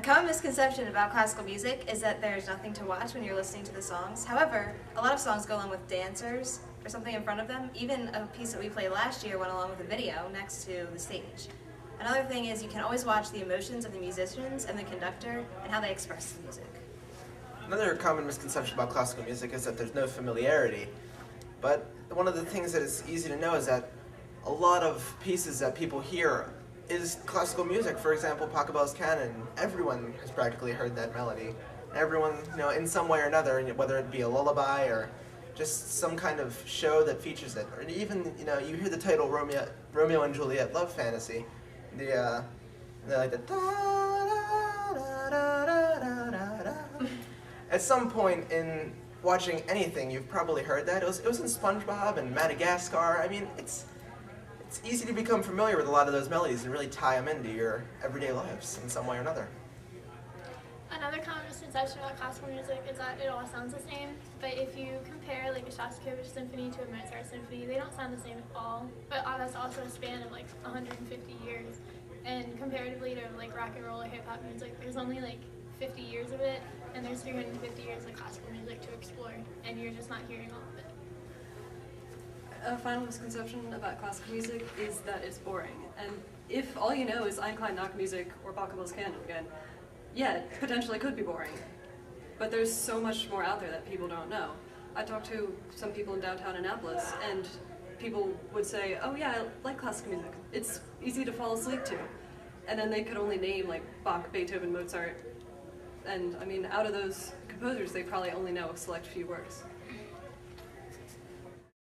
common misconception about classical music is that there's nothing to watch when you're listening to the songs. However, a lot of songs go along with dancers or something in front of them. Even a piece that we played last year went along with a video next to the stage. Another thing is you can always watch the emotions of the musicians and the conductor and how they express the music. Another common misconception about classical music is that there's no familiarity. But one of the things that is easy to know is that a lot of pieces that people hear is classical music. For example, Pachelbel's Canon. Everyone has practically heard that melody. Everyone, in some way or another, whether it be a lullaby or just some kind of show that features it, or even, you hear the title Romeo and Juliet Love Fantasy. They're like the da da da da da da da. At some point in watching anything, you've probably heard that. It was in SpongeBob and Madagascar. I mean, it's easy to become familiar with a lot of those melodies and really tie them into your everyday lives in some way or another. Another common misconception about classical music is that it all sounds the same, but if you compare like a Shostakovich symphony to a Mozart symphony, they don't sound the same at all, but that's also a span of like 150 years, and comparatively to like rock and roll or hip-hop music, there's only like 50 years of it, and there's 350 years of classical music to explore, and you're just not hearing all of it. A final misconception about classical music is that it's boring. And if all you know is Einklein Nachtmusik or Pachelbel's Canon again, yeah, it potentially could be boring. But there's so much more out there that people don't know. I talked to some people in downtown Annapolis, and people would say, oh yeah, I like classical music. It's easy to fall asleep to. And then they could only name like Bach, Beethoven, Mozart. And I mean, out of those composers, they probably only know a select few works.